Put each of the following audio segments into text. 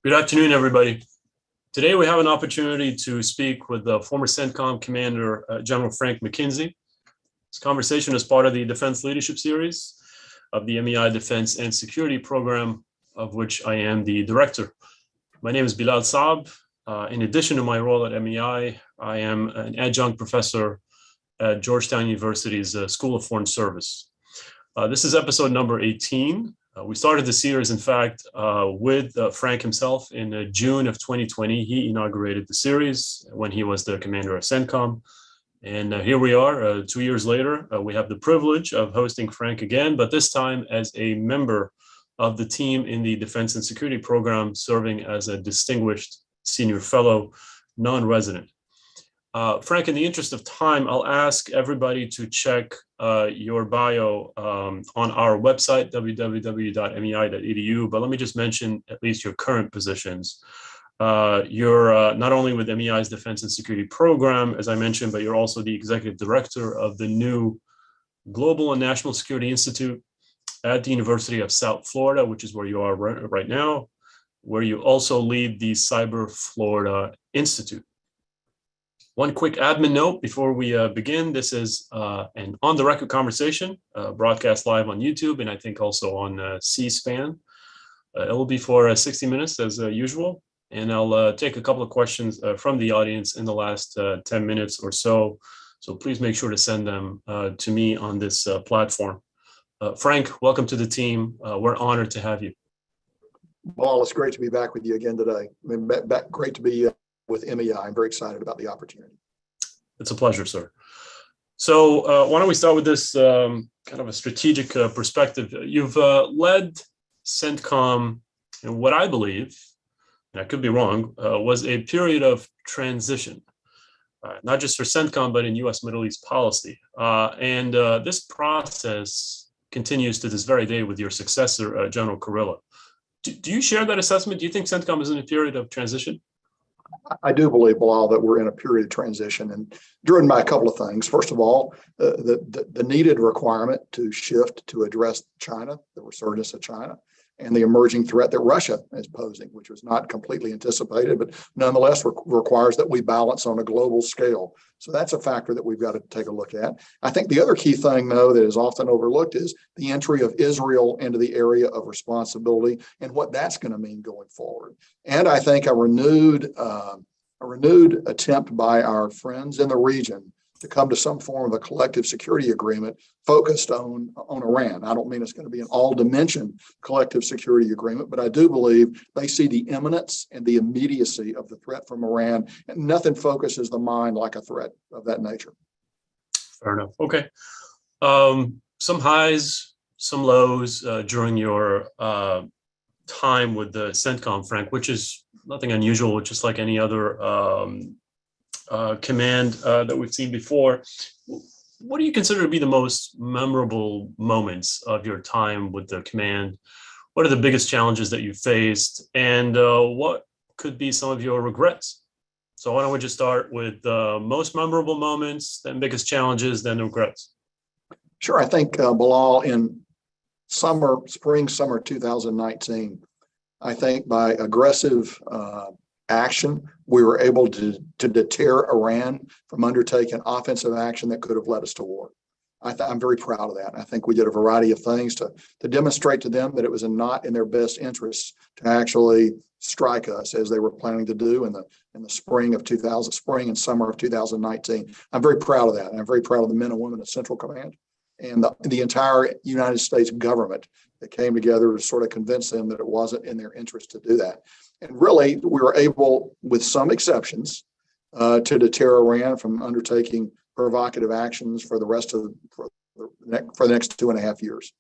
Good afternoon, everybody. Today we have an opportunity to speak with the former CENTCOM Commander, General Frank McKenzie. This conversation is part of the Defense Leadership Series of the MEI Defense and Security Program, of which I am the director. My name is Bilal Saab. In addition to my role at MEI, I am an adjunct professor at Georgetown University's School of Foreign Service. This is episode number 18. We started the series, in fact, with Frank himself in June of 2020. He inaugurated the series when he was the commander of CENTCOM. And here we are, 2 years later. We have the privilege of hosting Frank again, but this time as a member of the team in the Defense and Security Program, serving as a distinguished senior fellow, non-resident. Frank, in the interest of time, I'll ask everybody to check your bio on our website, www.mei.edu. But let me just mention at least your current positions. You're not only with MEI's Defense and Security Program, as I mentioned, but you're also the executive director of the new Global and National Security Institute at the University of South Florida, which is where you are right now, where you also lead the Cyber Florida Institute. One quick admin note before we begin. This is an on-the-record conversation, broadcast live on YouTube, and I think also on C-SPAN. It will be for 60 minutes as usual, and I'll take a couple of questions from the audience in the last 10 minutes or so. So please make sure to send them to me on this platform. Frank, welcome to the team. We're honored to have you. Well, it's great to be back with you again today. Great to be with MEI. I'm very excited about the opportunity. It's a pleasure, sir. So why don't we start with this kind of a strategic perspective. You've led CENTCOM in what I believe, and I could be wrong, was a period of transition, not just for CENTCOM, but in U.S. Middle East policy. And this process continues to this very day with your successor, General Kurilla. Do you share that assessment? Do you think CENTCOM is in a period of transition? I do believe, Bilal, that we're in a period of transition and driven by a couple of things. First of all, the needed requirement to shift to address China, the resurgence of China, and the emerging threat that Russia is posing, which was not completely anticipated, but nonetheless requires that we balance on a global scale. So that's a factor that we've got to take a look at. I think the other key thing, though, that is often overlooked is the entry of Israel into the area of responsibility and what that's going to mean going forward. And I think a renewed attempt by our friends in the region to come to some form of a collective security agreement focused on Iran. I don't mean it's going to be an all-dimension collective security agreement, but I do believe they see the imminence and the immediacy of the threat from Iran, and nothing focuses the mind like a threat of that nature. Fair enough. Okay. Some highs, some lows during your time with the CENTCOM, Frank, which is nothing unusual, just like any other command that we've seen before. What do you consider to be the most memorable moments of your time with the command? What are the biggest challenges that you faced, and what could be some of your regrets? So why don't we just start with the most memorable moments, then biggest challenges, then regrets? Sure. I think, Bilal, in spring, summer 2019, I think by aggressive action, we were able to deter Iran from undertaking offensive action that could have led us to war. I'm very proud of that. I think we did a variety of things to demonstrate to them that it was not in their best interests to actually strike us as they were planning to do in the spring and summer of 2019. I'm very proud of that. And I'm very proud of the men and women of Central Command and the entire United States government that came together to sort of convince them that it wasn't in their interest to do that. And really, we were able, with some exceptions, to deter Iran from undertaking provocative actions for the next 2.5 years.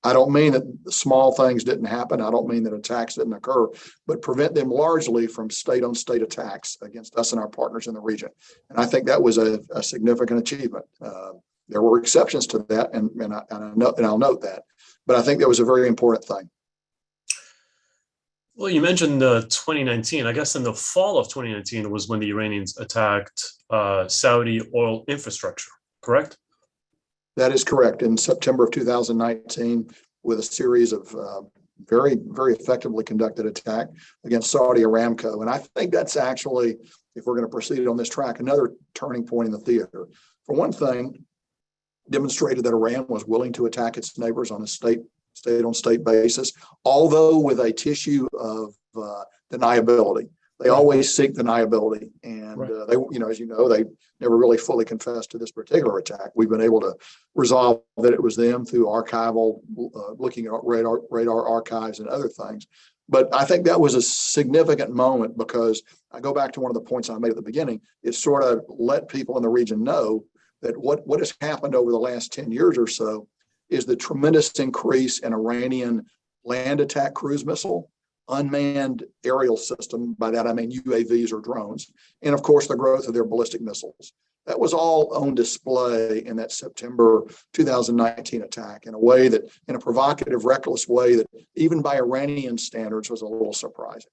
I don't mean that small things didn't happen. I don't mean that attacks didn't occur, but prevent them largely from state-on-state attacks against us and our partners in the region. And I think that was a significant achievement. There were exceptions to that, and I'll note that. But I think that was a very important thing. Well, you mentioned 2019. I guess in the fall of 2019 was when the Iranians attacked Saudi oil infrastructure, correct? That is correct. In September of 2019, with a series of very, very effectively conducted attack against Saudi Aramco. And I think that's actually, if we're going to proceed on this track, another turning point in the theater. For one thing, demonstrated that Iran was willing to attack its neighbors on a state-on-state basis, although with a tissue of deniability. They always seek deniability, and they, as you know, they never really fully confessed to this particular attack. We've been able to resolve that it was them through archival, looking at radar archives and other things. But I think that was a significant moment, because I go back to one of the points I made at the beginning. It sort of let people in the region know that what has happened over the last 10 years or so is the tremendous increase in Iranian land attack cruise missile, unmanned aerial system. By that, I mean UAVs or drones. And of course, the growth of their ballistic missiles. That was all on display in that September 2019 attack in a way that, in a provocative, reckless way that even by Iranian standards was a little surprising.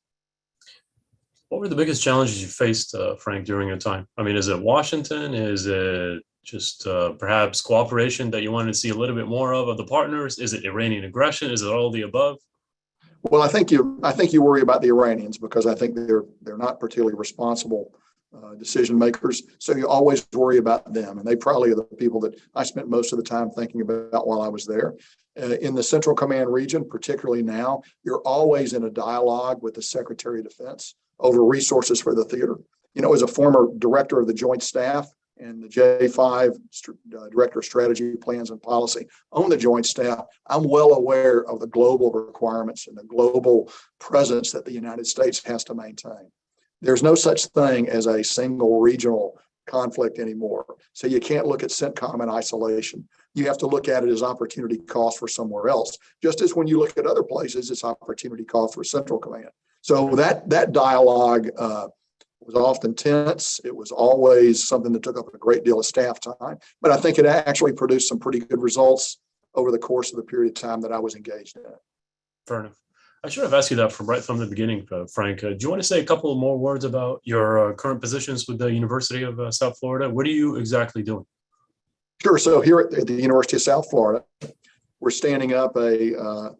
What were the biggest challenges you faced, Frank, during your time? I mean, is it Washington? Is it just perhaps cooperation that you wanted to see a little bit more of the partners? Is it Iranian aggression? Is it all the above? Well, I think you worry about the Iranians, because I think they're not particularly responsible decision makers. So you always worry about them, and they probably are the people that I spent most of the time thinking about while I was there. In the Central Command region, particularly now, you're always in a dialogue with the Secretary of Defense over resources for the theater. As a former director of the Joint Staff and the J5 Director of Strategy, Plans, and Policy on the Joint Staff, I'm well aware of the global requirements and the global presence that the United States has to maintain. There's no such thing as a single regional conflict anymore. So you can't look at CENTCOM in isolation. You have to look at it as opportunity cost for somewhere else, just as when you look at other places, it's opportunity cost for Central Command. So that dialogue was often tense. It was always something that took up a great deal of staff time, but I think it actually produced some pretty good results over the course of the period of time that I was engaged in it. Fair enough. I should have asked you that right from the beginning, Frank. Do you want to say a couple more words about your current positions with the University of South Florida? What are you exactly doing? Sure. So here at the University of South Florida, we're standing up a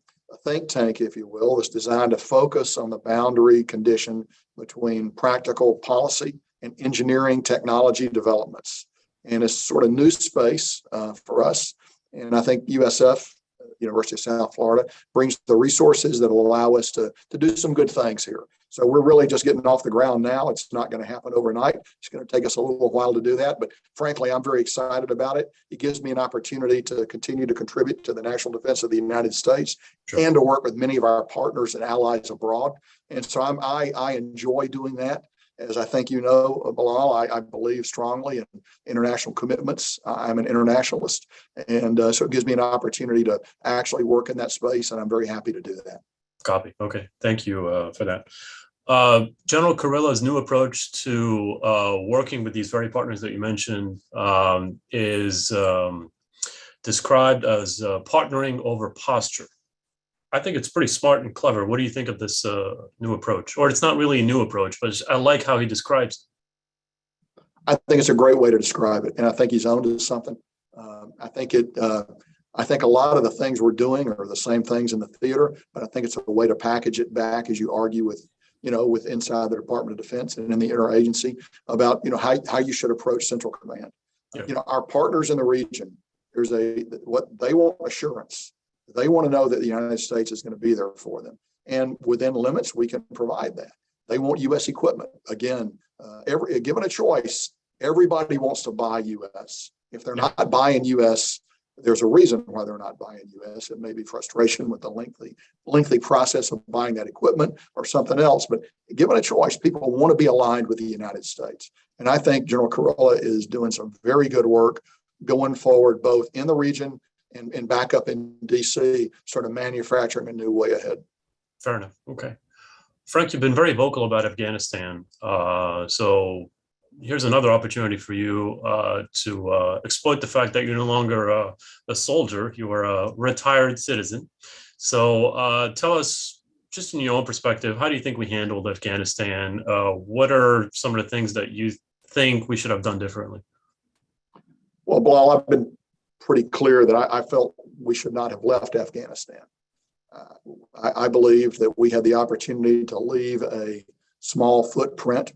think tank, if you will, that's designed to focus on the boundary condition between practical policy and engineering technology developments. And it's sort of new space for us. And I think USF, University of South Florida, brings the resources that will allow us to do some good things here. So we're really just getting off the ground now. It's not going to happen overnight. It's going to take us a little while to do that. But frankly, I'm very excited about it. It gives me an opportunity to continue to contribute to the national defense of the United States, sure, and to work with many of our partners and allies abroad. And so I enjoy doing that. As I think you know, Bilal, I believe strongly in international commitments. I'm an internationalist. And so it gives me an opportunity to actually work in that space, and I'm very happy to do that. Copy. Okay. Thank you for that. General Kurilla's new approach to working with these very partners that you mentioned is described as partnering over posture. I think it's pretty smart and clever. What do you think of this new approach? Or it's not really a new approach, but I like how he describes it. I think it's a great way to describe it, and I think he's onto something. I think a lot of the things we're doing are the same things in the theater, but I think it's a way to package it back as you argue with inside the Department of Defense and in the interagency about, how you should approach Central Command. Yeah. Our partners in the region, what they want assurance. They want to know that the United States is going to be there for them. And within limits, we can provide that. They want U.S. equipment. Again, given a choice, everybody wants to buy U.S. If they're not buying U.S., there's a reason why they're not buying U.S. It may be frustration with the lengthy process of buying that equipment or something else. But given a choice, people want to be aligned with the United States. And I think General Kurilla is doing some very good work going forward, both in the region and back up in D.C., sort of manufacturing a new way ahead. Fair enough. Okay. Frank, you've been very vocal about Afghanistan. So here's another opportunity for you to exploit the fact that you're no longer a soldier, you are a retired citizen. So tell us, just in your own perspective, how do you think we handled Afghanistan? What are some of the things that you think we should have done differently? Well, Bilal, I've been pretty clear that I felt we should not have left Afghanistan. I believe that we had the opportunity to leave a small footprint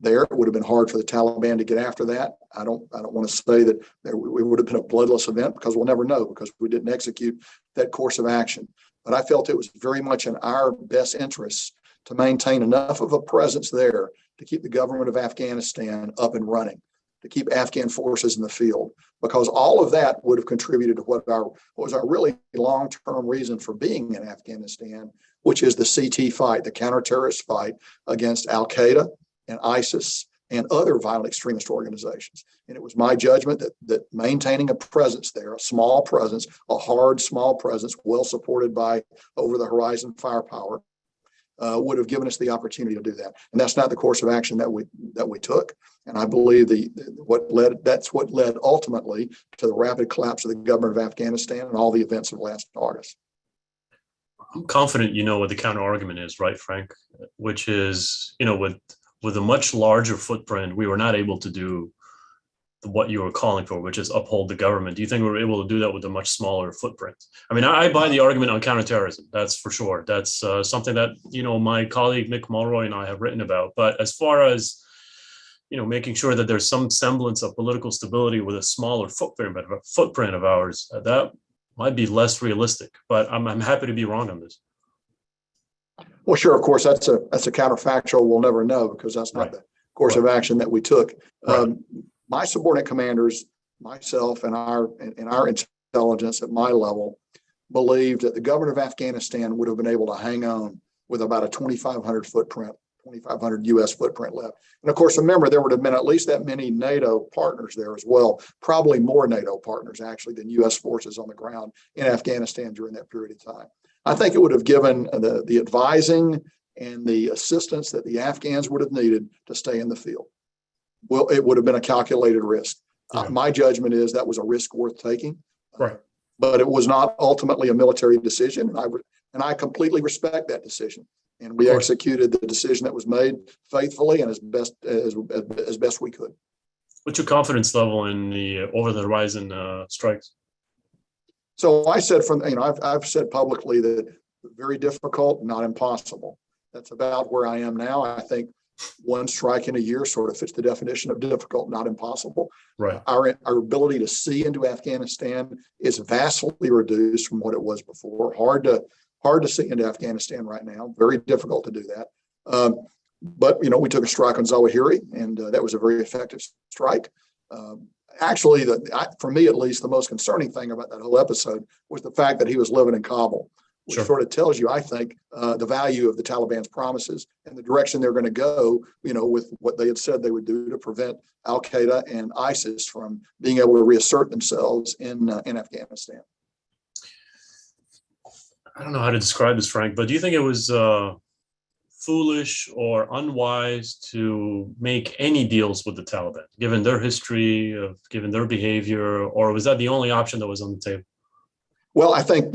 there. It would have been hard for the Taliban to get after that. I don't want to say that it would have been a bloodless event, because we'll never know, because we didn't execute that course of action. But I felt it was very much in our best interests to maintain enough of a presence there to keep the government of Afghanistan up and running, to keep Afghan forces in the field, because all of that would have contributed to what was our really long-term reason for being in Afghanistan, which is the CT fight, the counter-terrorist fight against Al-Qaeda and ISIS and other violent extremist organizations. And it was my judgment that maintaining a presence there, a small presence, a hard, small presence, well supported by over-the-horizon firepower, would have given us the opportunity to do that. And that's not the course of action that we took. And I believe that's what led ultimately to the rapid collapse of the government of Afghanistan and all the events of last August. I'm confident you know what the counter argument is, right, Frank? Which is, with a much larger footprint, we were not able to do what you were calling for, which is uphold the government. Do you think we were able to do that with a much smaller footprint? I mean, I buy the argument on counterterrorism, that's for sure. That's something that, my colleague Mick Mulroy and I have written about. But as far as, making sure that there's some semblance of political stability with a smaller footprint of ours, that might be less realistic. But I'm happy to be wrong on this. Well, sure, of course, that's a counterfactual we'll never know, because that's not the course of action that we took. My subordinate commanders, myself, and our intelligence at my level believed that the government of Afghanistan would have been able to hang on with about a 2,500 footprint, 2,500 U.S. footprint left. And of course, remember, there would have been at least that many NATO partners there as well, probably more NATO partners actually than U.S. forces on the ground in Afghanistan during that period of time. I think it would have given the advising and the assistance that the Afghans would have needed to stay in the field. Well, it would have been a calculated risk. Yeah. My judgment is that was a risk worth taking, right? But it was not ultimately a military decision, and I completely respect that decision. And we executed the decision that was made faithfully and as best we could. What's your confidence level in the over-the-horizon strikes? So I said I've said publicly that very difficult, not impossible. That's about where I am now. I think one strike in a year sort of fits the definition of difficult, not impossible. Right. Our ability to see into Afghanistan is vastly reduced from what it was before. Hard to see into Afghanistan right now. Very difficult to do that. But we took a strike on Zawahiri, and that was a very effective strike. Actually, for me at least, the most concerning thing about that whole episode was the fact that he was living in Kabul, which sort of tells you, I think, the value of the Taliban's promises and the direction they're going to go, with what they had said they would do to prevent Al-Qaeda and ISIS from being able to reassert themselves in Afghanistan. I don't know how to describe this, Frank, but do you think it was foolish or unwise to make any deals with the Taliban, given their history, given their behavior, or was that the only option that was on the table? Well, I think,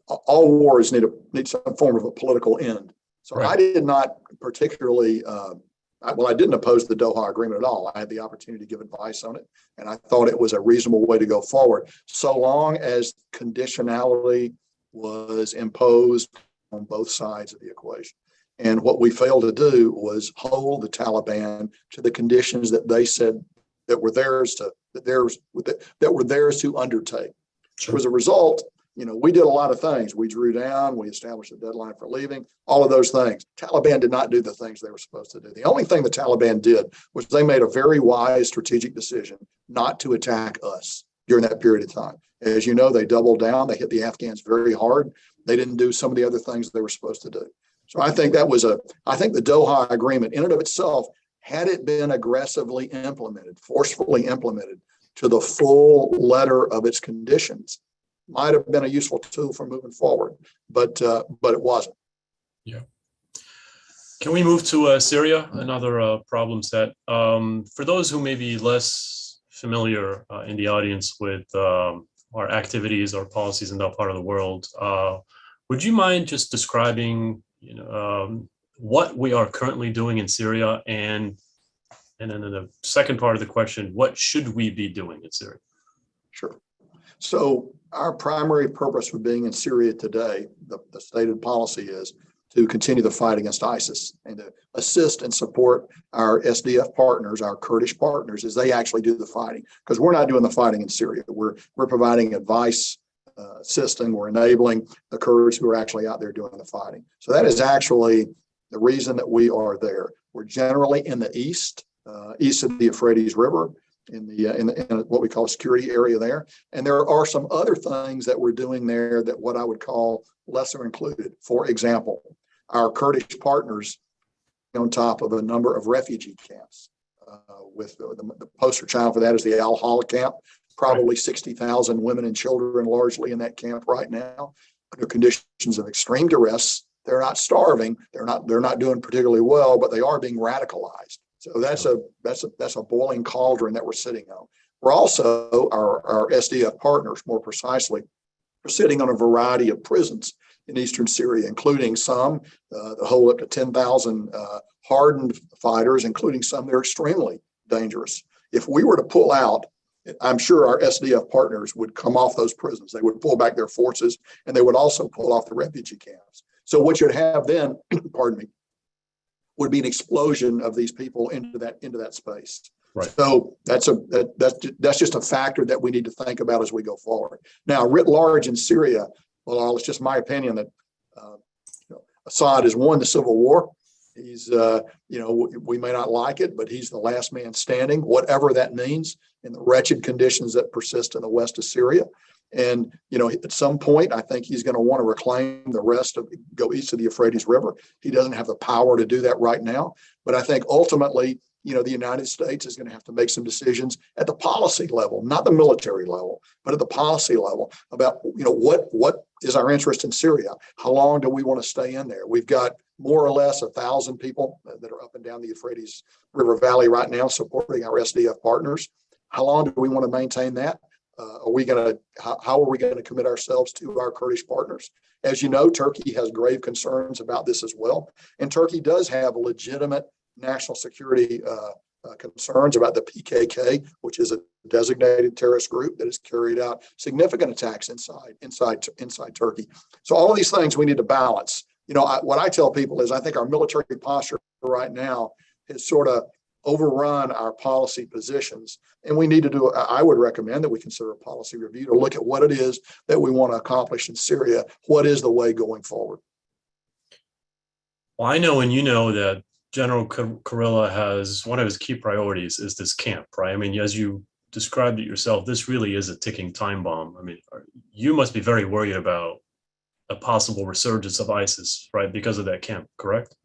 all wars need some form of a political end. So I did not particularly, I didn't oppose the Doha Agreement at all. I had the opportunity to give advice on it, and I thought it was a reasonable way to go forward, so long as conditionality was imposed on both sides of the equation. And what we failed to do was hold the Taliban to the conditions that they said that were theirs to undertake. Sure. As a result, we did a lot of things. We drew down, we established a deadline for leaving, all of those things. Taliban did not do the things they were supposed to do. The only thing the Taliban did was they made a very wise strategic decision not to attack us during that period of time. As you know, they doubled down. They hit the Afghans very hard. They didn't do some of the other things they were supposed to do. So I think I think the Doha Agreement in and of itself, had it been aggressively implemented, forcefully implemented to the full letter of its conditions, might have been a useful tool for moving forward, but it wasn't. Yeah. Can we move to Syria, another problem set? For those who may be less familiar in the audience with our activities, our policies in that part of the world, would you mind just describing what we are currently doing in Syria, and then in the second part of the question, what should we be doing in Syria? Sure. So our primary purpose for being in Syria today, the stated policy is to continue the fight against ISIS and to assist and support our SDF partners, our Kurdish partners, as they actually do the fighting. Because we're not doing the fighting in Syria. We're providing advice, assisting, we're enabling the Kurds who are actually out there doing the fighting. So that is actually the reason that we are there. We're generally in the east of the Euphrates River, in what we call a security area there. And there are some other things that we're doing there that what I would call lesser included. For example, our Kurdish partners on top of a number of refugee camps. With the poster child for that is the Al-Hol camp. Probably 60,000 women and children largely in that camp right now under conditions of extreme duress. They're not starving. They're not doing particularly well, but they are being radicalized. So that's a boiling cauldron that we're sitting on. We're also, our SDF partners, more precisely, are sitting on a variety of prisons in eastern Syria, including some that hold up to 10,000 hardened fighters, including some that are extremely dangerous. If we were to pull out, I'm sure our SDF partners would come off those prisons. They would pull back their forces, and they would also pull off the refugee camps. So what you'd have then, pardon me, would be an explosion of these people into that space. Right. So that's just a factor that we need to think about as we go forward. Now, writ large in Syria, well, it's just my opinion that Assad has won the civil war. He's, we may not like it, but he's the last man standing, whatever that means, in the wretched conditions that persist in the west of Syria. And, at some point, I think he's going to want to reclaim the rest go east of the Euphrates River. He doesn't have the power to do that right now. But I think ultimately, the United States is going to have to make some decisions at the policy level, not the military level, but at the policy level about, what is our interest in Syria? How long do we want to stay in there? We've got more or less 1,000 people that are up and down the Euphrates River Valley right now supporting our SDF partners. How long do we want to maintain that? How are we going to commit ourselves to our Kurdish partners? As you know, Turkey has grave concerns about this as well. And Turkey does have legitimate national security concerns about the PKK, which is a designated terrorist group that has carried out significant attacks inside Turkey. So all of these things we need to balance. What I tell people is I think our military posture right now has sort of overrun our policy positions. And we need to do, I would recommend that we consider a policy review to look at what it is that we want to accomplish in Syria. What is the way going forward? Well, I know, and that General Kurilla has one of his key priorities is this camp, right? I mean, as you described it yourself, this really is a ticking time bomb. I mean, you must be very worried about a possible resurgence of ISIS, right, because of that camp, correct?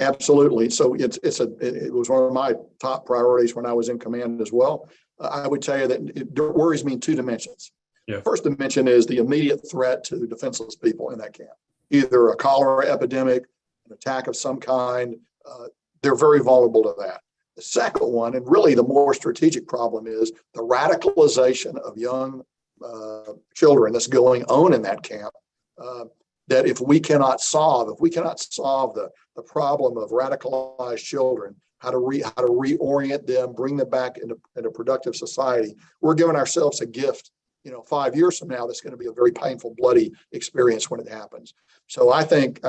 Absolutely. So it was one of my top priorities when I was in command as well. I would tell you that it worries me in two dimensions. Yeah. First dimension is the immediate threat to defenseless people in that camp, either a cholera epidemic, an attack of some kind. They're very vulnerable to that. The second one, and really the more strategic problem, is the radicalization of young children that's going on in that camp. That if we cannot solve the problem of radicalized children, how to reorient them, bring them back into productive society, we're giving ourselves a gift. 5 years from now, that's going to be a very painful, bloody experience when it happens. So I think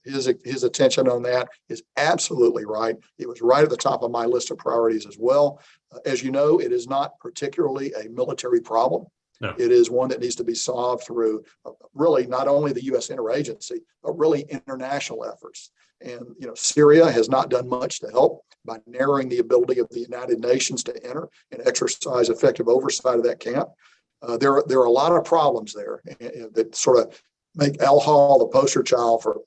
his attention on that is absolutely right. It was right at the top of my list of priorities as well. As you know, it is not particularly a military problem. No. It is one that needs to be solved through really not only the U.S. interagency, but really international efforts. And, Syria has not done much to help by narrowing the ability of the United Nations to enter and exercise effective oversight of that camp. There are a lot of problems there that sort of make Al-Hol the poster child for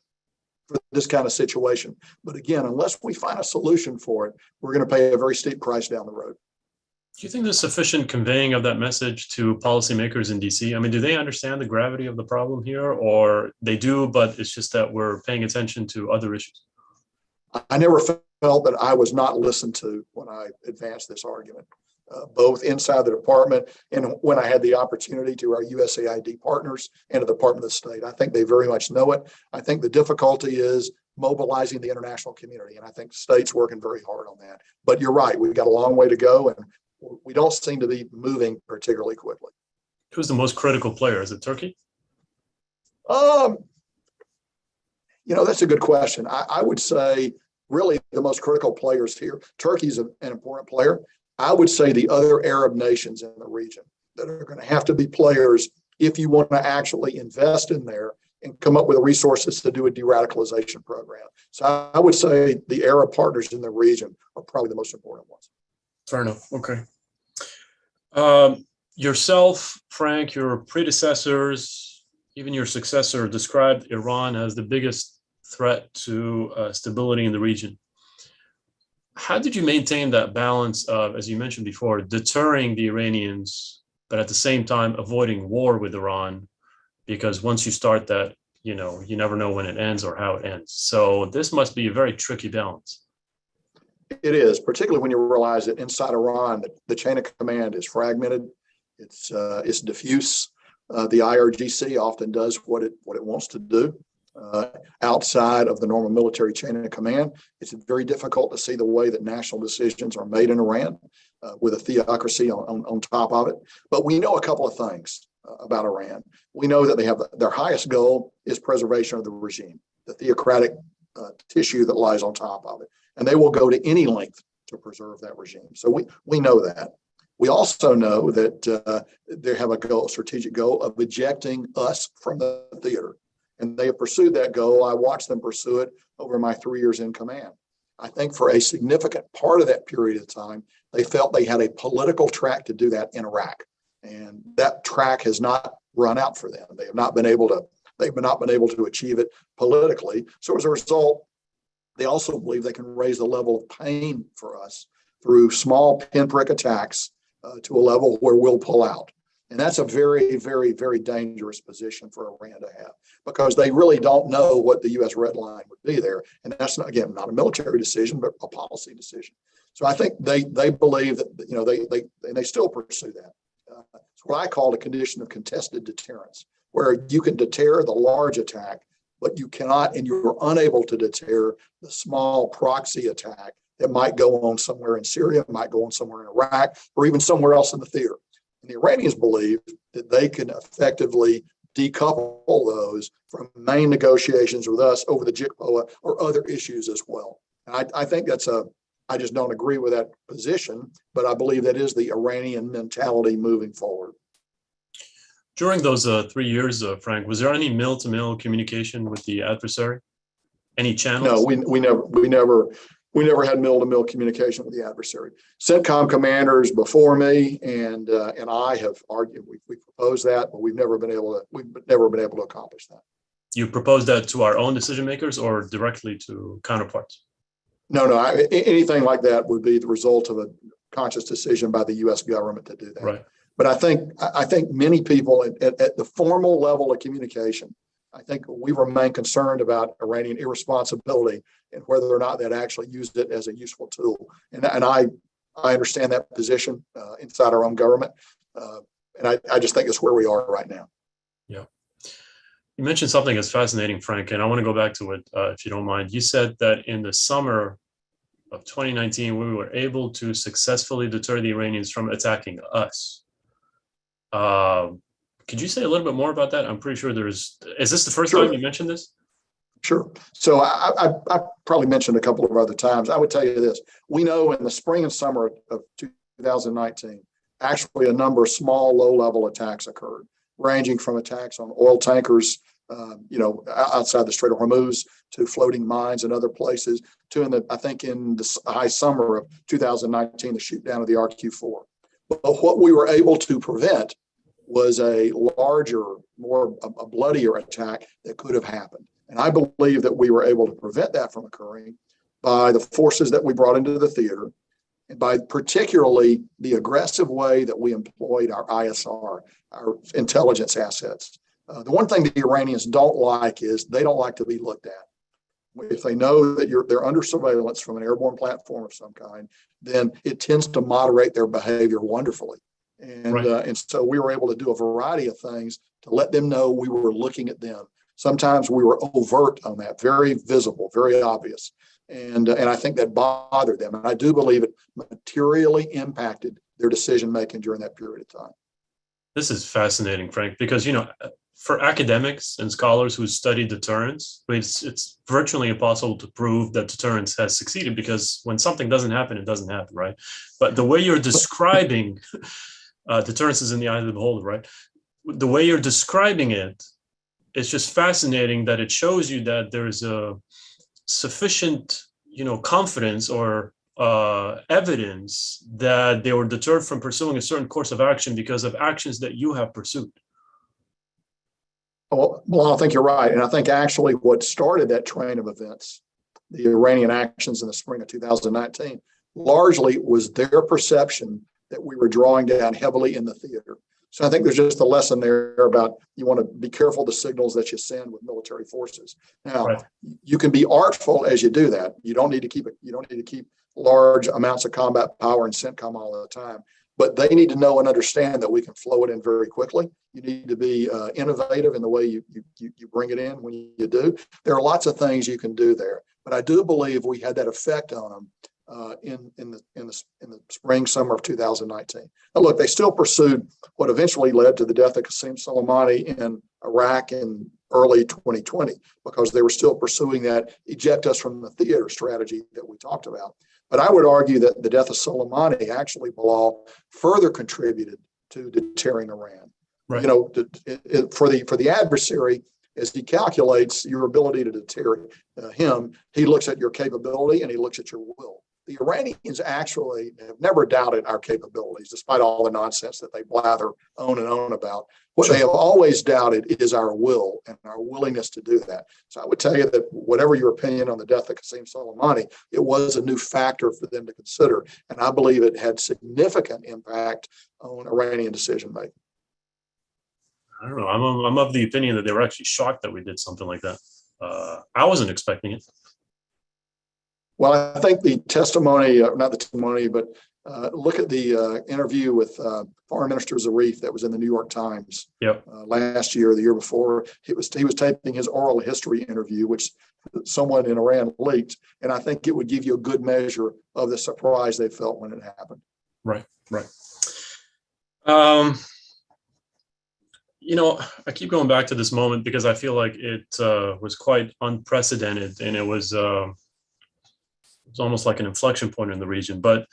this kind of situation. But again, unless we find a solution for it, we're going to pay a very steep price down the road. Do you think there's sufficient conveying of that message to policymakers in DC? I mean, do they understand the gravity of the problem here, or they do, but it's just that we're paying attention to other issues? I never felt that I was not listened to when I advanced this argument, both inside the department and when I had the opportunity to our USAID partners and to the Department of State. I think they very much know it. I think the difficulty is mobilizing the international community, and I think the state's working very hard on that. But you're right, we've got a long way to go, and we don't seem to be moving particularly quickly. Who's the most critical player? Is it Turkey? Um, that's a good question. I would say really the most critical players here. Turkey's an important player. I would say the other Arab nations in the region that are going to have to be players if you want to actually invest in there and come up with the resources to do a de-radicalization program. So I would say the Arab partners in the region are probably the most important ones. Fair enough. Okay. Yourself, Frank, your predecessors, even your successor described Iran as the biggest threat to stability in the region. How did you maintain that balance of, as you mentioned before, deterring the Iranians, but at the same time avoiding war with Iran? Because once you start that, you never know when it ends or how it ends. So this must be a very tricky balance. It is, particularly when you realize that inside Iran, the chain of command is fragmented. It's diffuse. The IRGC often does what it wants to do. Outside of the normal military chain of command, it's very difficult to see the way that national decisions are made in Iran with a theocracy on top of it. But we know a couple of things about Iran. We know that they have their highest goal is preservation of the regime, the theocratic tissue that lies on top of it. And they will go to any length to preserve that regime. So we know that. We also know that they have a strategic goal of ejecting us from the theater. And they have pursued that goal. I watched them pursue it over my 3 years in command. I think for a significant part of that period of time, they felt they had a political track to do that in Iraq. And that track has not run out for them. They've not been able to achieve it politically. So as a result, they also believe they can raise the level of pain for us through small pinprick attacks to a level where we'll pull out. And that's a very, very, very dangerous position for Iran to have because they really don't know what the U.S. red line would be there. And that's, not a military decision, but a policy decision. So I think they believe that, they still pursue that. It's what I call a condition of contested deterrence, where you can deter the large attack, but you cannot and you're unable to deter the small proxy attack that might go on somewhere in Syria, might go on somewhere in Iraq, or even somewhere else in the theater. And the Iranians believe that they can effectively decouple those from main negotiations with us over the JICPOA or other issues as well. And I think I just don't agree with that position, but I believe that is the Iranian mentality moving forward. During those 3 years, Frank, was there any mill-to-mill communication with the adversary? Any channels? No, we never had mill-to-mill communication with the adversary. CENTCOM commanders before me and I have argued. We proposed that, but we've never been able to accomplish that. You proposed that to our own decision makers or directly to counterparts? No. Anything like that would be the result of a conscious decision by the U.S. government to do that. Right. But I think many people at the formal level of communication, I think we remain concerned about Iranian irresponsibility and whether or not they'd actually used it as a useful tool. And I understand that position inside our own government. And I just think it's where we are right now. Yeah. You mentioned something that's fascinating, Frank, and I want to go back to it if you don't mind. You said that in the summer of 2019, we were able to successfully deter the Iranians from attacking us. Could you say a little bit more about that? I'm pretty sure is this the first time you mentioned this? Sure. So I probably mentioned a couple of other times. I would tell you this. We know in the spring and summer of 2019, actually a number of small, low-level attacks occurred, ranging from attacks on oil tankers, outside the Strait of Hormuz to floating mines in other places to in the high summer of 2019, the shoot down of the RQ-4. But what we were able to prevent was a larger, a bloodier attack that could have happened. And I believe that we were able to prevent that from occurring by the forces that we brought into the theater and by particularly the aggressive way that we employed our ISR, our intelligence assets. The one thing the Iranians don't like is they don't like to be looked at. If they know that they're under surveillance from an airborne platform of some kind, then it tends to moderate their behavior wonderfully. And right. And so we were able to do a variety of things to let them know we were looking at them. Sometimes we were overt on that, very visible, very obvious. And I think that bothered them. And I do believe it materially impacted their decision making during that period of time. This is fascinating, Frank, because, for academics and scholars who study deterrence, it's virtually impossible to prove that deterrence has succeeded, because when something doesn't happen, it doesn't happen, right? But the way you're describing deterrence is in the eye of the beholder, right? The way you're describing it, it's just fascinating that it shows you that there's a sufficient, confidence or evidence that they were deterred from pursuing a certain course of action because of actions that you have pursued. Well, I think you're right. And I think actually what started that train of events, the Iranian actions in the spring of 2019, largely was their perception that we were drawing down heavily in the theater. So I think there's just a lesson there about you want to be careful the signals that you send with military forces. Now, right. You can be artful as you do that. You don't need to keep large amounts of combat power in CENTCOM all the time. But they need to know and understand that we can flow it in very quickly. You need to be innovative in the way you bring it in when you do. There are lots of things you can do there. But I do believe we had that effect on them in the spring, summer of 2019. Now, look, they still pursued what eventually led to the death of Qasem Soleimani in Iraq in early 2020, because they were still pursuing that eject us from the theater strategy that we talked about. But I would argue that the death of Soleimani actually, Bilal, further contributed to deterring Iran. Right. For the adversary, as he calculates your ability to deter him, he looks at your capability and he looks at your will. The Iranians actually have never doubted our capabilities, despite all the nonsense that they blather on and on about. What they have always doubted is our will and our willingness to do that. So I would tell you that whatever your opinion on the death of Qasem Soleimani, it was a new factor for them to consider. And I believe it had significant impact on Iranian decision making. I don't know. I'm of the opinion that they were actually shocked that we did something like that. I wasn't expecting it. Well, I think the testimony, not the testimony, but look at the interview with Foreign Minister Zarif that was in the New York Times last year, the year before. He was taping his oral history interview, which someone in Iran leaked, and I think it would give you a good measure of the surprise they felt when it happened. Right. I keep going back to this moment because I feel like it was quite unprecedented, and it was almost like an inflection point in the region. But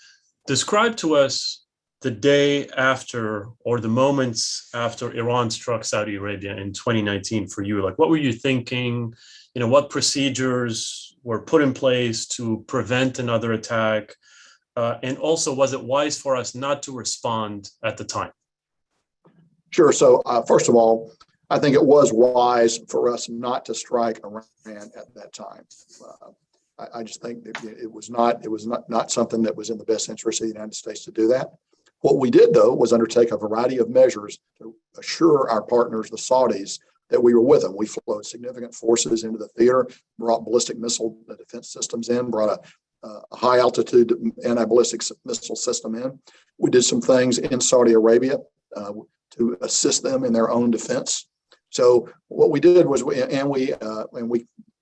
describe to us the day after, or the moments after Iran struck Saudi Arabia in 2019 for you. Like, what were you thinking? What procedures were put in place to prevent another attack? And also, was it wise for us not to respond at the time? Sure. So first of all, I think it was wise for us not to strike Iran at that time. I just think that it was not something that was in the best interest of the United States to do that. What we did, though, was undertake a variety of measures to assure our partners, the Saudis, that we were with them. We flowed significant forces into the theater, brought ballistic missile defense systems in, brought a high altitude anti-ballistic missile system in. We did some things in Saudi Arabia to assist them in their own defense. So what we did was we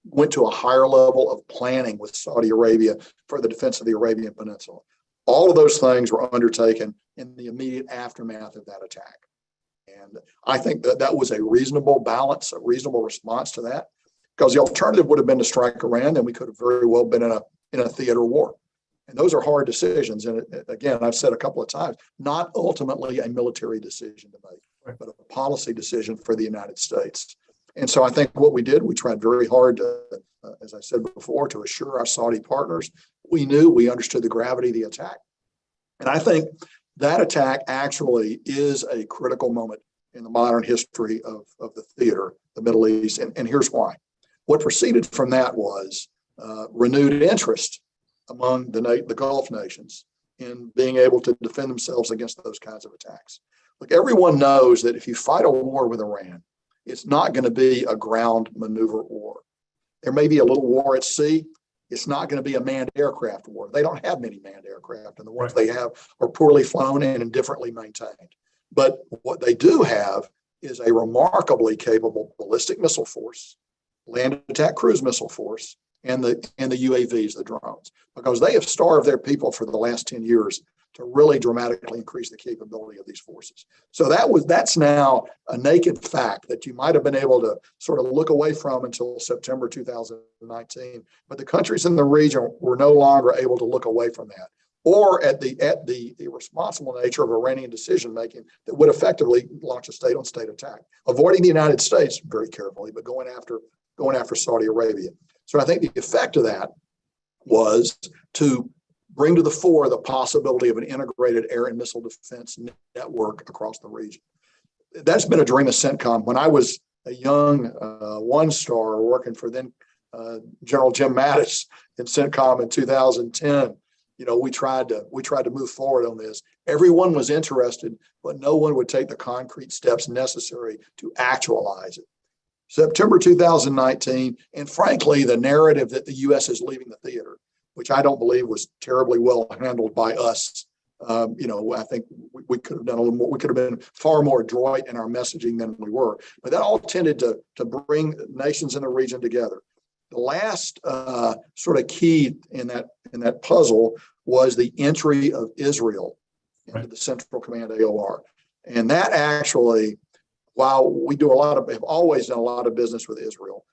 went to a higher level of planning with Saudi Arabia for the defense of the Arabian Peninsula. All of those things were undertaken in the immediate aftermath of that attack. And I think that was a reasonable balance, a reasonable response to that, because the alternative would have been to strike Iran, and we could have very well been in a theater war. And those are hard decisions. And again, I've said a couple of times, not ultimately a military decision to make, but a policy decision for the United States. And so I think what we did, we tried very hard to, as I said before, to assure our Saudi partners we understood the gravity of the attack. And I think that attack actually is a critical moment in the modern history of the theater, the Middle East. And here's why. What proceeded from that was renewed interest among the Gulf nations in being able to defend themselves against those kinds of attacks. Look, everyone knows that if you fight a war with Iran, it's not going to be a ground maneuver war. There may be a little war at sea. It's not going to be a manned aircraft war. They don't have many manned aircraft, and the ones they have are poorly flown and indifferently maintained. But what they do have is a remarkably capable ballistic missile force, land attack cruise missile force, and the UAVs, the drones, because they have starved their people for the last 10 years to really dramatically increase the capability of these forces. So that's now a naked fact that you might have been able to sort of look away from until September 2019. But the countries in the region were no longer able to look away from that, or at the irresponsible nature of Iranian decision making that would effectively launch a state-on-state attack, avoiding the United States very carefully, but going after Saudi Arabia. So I think the effect of that was to bring to the fore the possibility of an integrated air and missile defense network across the region. That's been a dream of CENTCOM. When I was a young one-star working for then General Jim Mattis in CENTCOM in 2010, we tried to move forward on this. Everyone was interested, but no one would take the concrete steps necessary to actualize it. September 2019, and frankly, the narrative that the U.S. is leaving the theater, which I don't believe was terribly well handled by us. I think we could have done a little more. We could have been far more adroit in our messaging than we were. But that all tended to bring nations in the region together. The last sort of key in that puzzle was the entry of Israel into the Central Command AOR, and that actually, while we have always done a lot of business with Israel.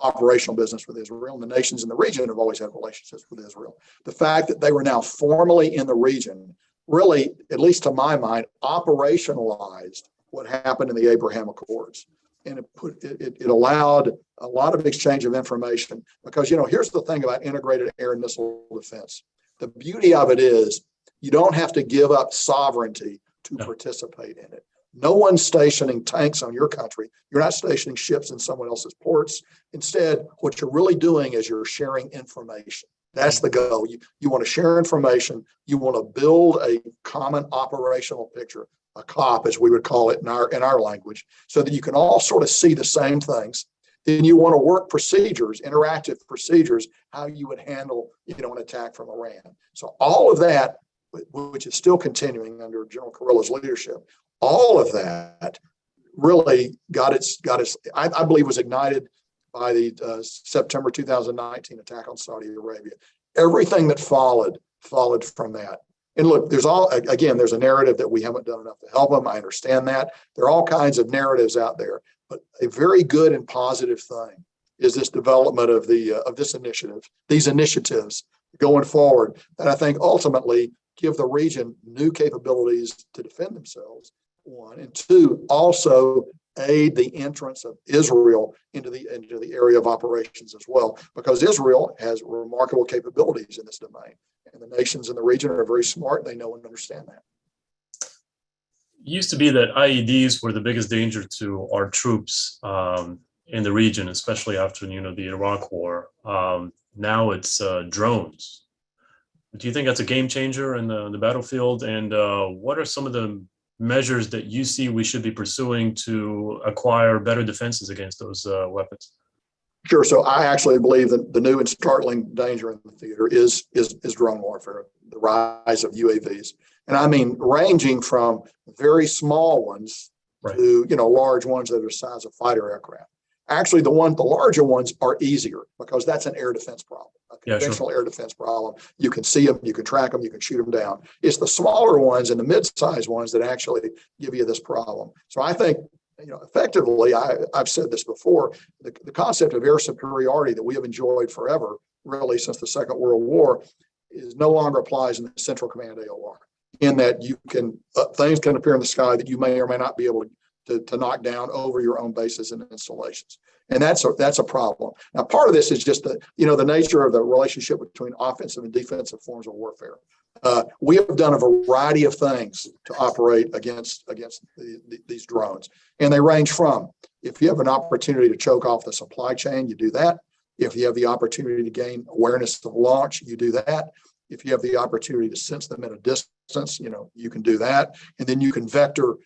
Operational business with Israel, and the nations in the region have always had relationships with Israel. The fact that they were now formally in the region really, at least to my mind, operationalized what happened in the Abraham Accords. And it allowed a lot of exchange of information because, here's the thing about integrated air and missile defense. The beauty of it is you don't have to give up sovereignty to participate in it. No one's stationing tanks on your country. You're not stationing ships in someone else's ports. Instead, what you're really doing is you're sharing information. That's the goal. You want to share information. You want to build a common operational picture, a COP, as we would call it in our language, so that you can all sort of see the same things. Then you want to work procedures, interactive procedures, how you would handle, an attack from Iran. So all of that, which is still continuing under General Kurilla's leadership, all of that really got its I believe was ignited by the September 2019 attack on Saudi Arabia. Everything that followed from that. And look, there's a narrative that we haven't done enough to help them. I understand that. There are all kinds of narratives out there, but a very good and positive thing is this development of these initiatives going forward that I think ultimately give the region new capabilities to defend themselves. One, and two, also aid the entrance of Israel into the area of operations as well, because Israel has remarkable capabilities in this domain, and the nations in the region are very smart. They know and understand that. It used to be that IEDs were the biggest danger to our troops in the region, especially after the Iraq War. Now it's drones. Do you think that's a game changer in the battlefield? And what are some of the measures that you see we should be pursuing to acquire better defenses against those weapons? Sure. So I actually believe that the new and startling danger in the theater is drone warfare, the rise of UAVs. And I mean, ranging from very small ones to, large ones that are the size of fighter aircraft. Actually, the larger ones are easier because that's an air defense problem, a conventional air defense problem. You can see them, you can track them, you can shoot them down. It's the smaller ones and the mid-sized ones that actually give you this problem. So I think, effectively, I've said this before, the concept of air superiority that we have enjoyed forever, really since the Second World War, is no longer applies in the Central Command AOR, in that you can things can appear in the sky that you may or may not be able to knock down over your own bases and installations. And that's a problem. Now, part of this is just the nature of the relationship between offensive and defensive forms of warfare. We have done a variety of things to operate against these drones. And they range from, if you have an opportunity to choke off the supply chain, you do that. If you have the opportunity to gain awareness of launch, you do that. If you have the opportunity to sense them at a distance, you can do that. And then you can vector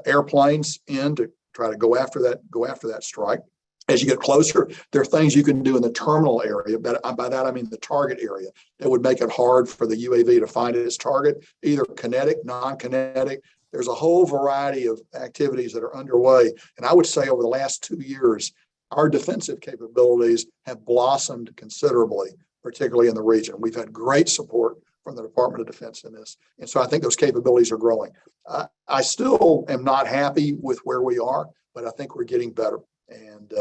airplanes in to try to go after that strike. As you get closer, there are things you can do in the terminal area. But by that, I mean the target area that would make it hard for the UAV to find its target, either kinetic, non-kinetic. There's a whole variety of activities that are underway. And I would say over the last 2 years, our defensive capabilities have blossomed considerably, particularly in the region. We've had great support from the Department of Defense in this. And so I think those capabilities are growing. I still am not happy with where we are, but I think we're getting better. And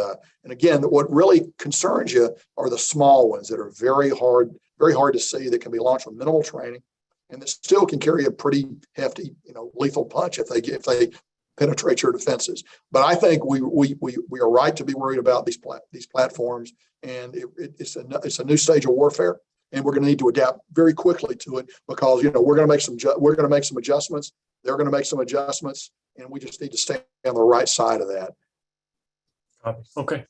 again, what really concerns you are the small ones that are very hard to see, that can be launched with minimal training, and that still can carry a pretty hefty, lethal punch if they penetrate your defenses. But I think we are right to be worried about these platforms, and it's a new stage of warfare, and we're going to need to adapt very quickly to it, because we're going to make some adjustments. They're going to make some adjustments, and we just need to stay on the right side of that. Okay,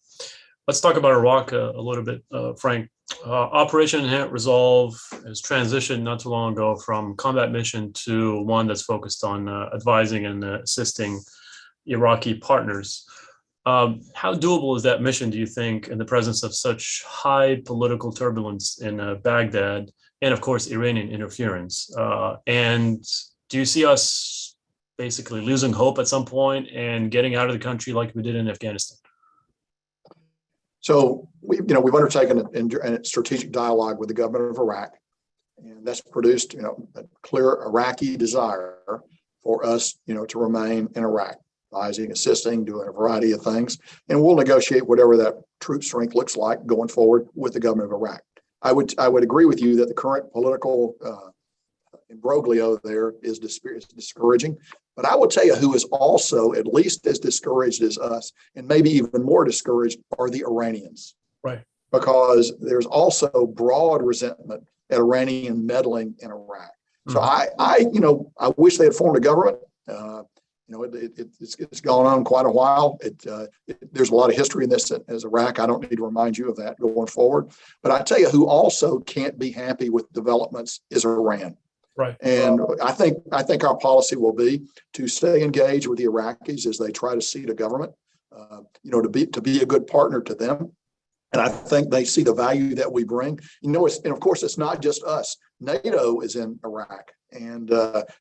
let's talk about Iraq a little bit, Frank. Operation Inherent Resolve has transitioned not too long ago from combat mission to one that's focused on advising and assisting Iraqi partners. How doable is that mission, do you think, in the presence of such high political turbulence in Baghdad and, of course, Iranian interference? And do you see us basically losing hope at some point and getting out of the country like we did in Afghanistan? So we've undertaken a strategic dialogue with the government of Iraq, and that's produced a clear Iraqi desire for us to remain in Iraq, advising, assisting, doing a variety of things, and we'll negotiate whatever that troop strength looks like going forward with the government of Iraq. I would agree with you that the current political imbroglio there is discouraging. But I will tell you who is also at least as discouraged as us, and maybe even more discouraged, are the Iranians. Right. Because there's also broad resentment at Iranian meddling in Iraq. So I wish they had formed a government. It's gone on quite a while. There's a lot of history in this as Iraq. I don't need to remind you of that going forward. But I tell you who also can't be happy with developments is Iran. Right. And I think our policy will be to stay engaged with the Iraqis as they try to seat a government, to be a good partner to them. And I think they see the value that we bring. And of course, it's not just us. NATO is in Iraq, and